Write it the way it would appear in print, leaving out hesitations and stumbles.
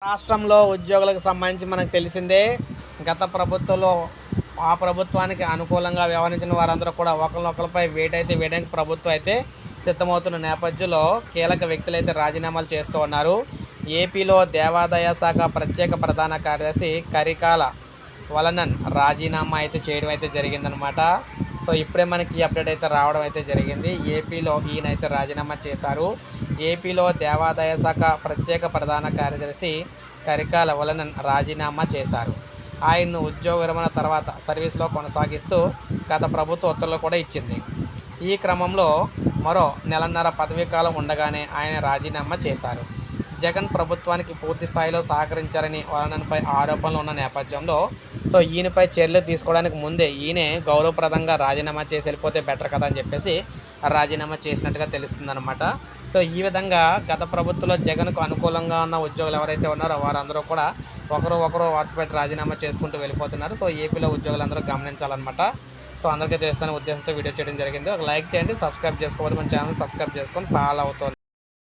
రాష్ట్రంలో ఉద్యోగులకు సంబంధించి మనకు తెలిసిందే. గత ప్రభుత్వంలో ఆ ప్రభుత్వానికి అనుకూలంగా వ్యవహరించిన వారందరూ కూడా ఒకరినొకరిపై వేటైతే వేయడానికి ప్రభుత్వం అయితే సిద్ధమవుతున్న నేపథ్యంలో కీలక వ్యక్తులైతే రాజీనామాలు చేస్తూ ఉన్నారు. ఏపీలో దేవాదాయ శాఖ ప్రత్యేక ప్రధాన కార్యదర్శి కరికాల వలనన్ రాజీనామా అయితే చేయడం అయితే జరిగిందనమాట. సో ఇప్పుడే మనకి ఈ అప్డేట్ అయితే రావడం అయితే జరిగింది. ఏపీలో ఈయన అయితే రాజీనామా చేశారు. ఏపీలో దేవాదాయ శాఖ ప్రత్యేక ప్రధాన కార్యదర్శి కరికాల వలనన్ రాజీనామా చేశారు. ఆయన్ను ఉద్యోగ విరమణ తర్వాత సర్వీస్లో కొనసాగిస్తూ గత ప్రభుత్వ ఉత్తర్వులు కూడా ఇచ్చింది. ఈ క్రమంలో మరో నెలన్నర పదవీ కాలం ఉండగానే ఆయన రాజీనామా చేశారు. జగన్ ప్రభుత్వానికి పూర్తి స్థాయిలో సహకరించారని వలనన్పై ఆరోపణలు ఉన్న నేపథ్యంలో సో ఈయనపై చర్యలు తీసుకోవడానికి ముందే ఈయనే గౌరవప్రదంగా రాజీనామా చేసి వెళ్ళిపోతే బెటర్ కదా అని చెప్పేసి రాజీనామా చేసినట్టుగా తెలుస్తుందన్నమాట. సో ఈ విధంగా గత ప్రభుత్వంలో జగన్కు అనుకూలంగా ఉన్న ఉద్యోగులు ఎవరైతే ఉన్నారో వారందరూ కూడా ఒకరు వరుస పెట్టి రాజీనామా చేసుకుంటూ వెళ్ళిపోతున్నారు. సో ఏపీలో ఉద్యోగులందరూ గమనించాలన్నమాట. సో అందరికీ తెలుస్తున్న ఉద్దేశంతో వీడియో చేయడం జరిగింది. ఒక లైక్ చేయండి, సబ్స్క్రైబ్ చేసుకోవాలి, మన ఛానల్ సబ్స్క్రైబ్ చేసుకొని ఫాలో అవుతుంది.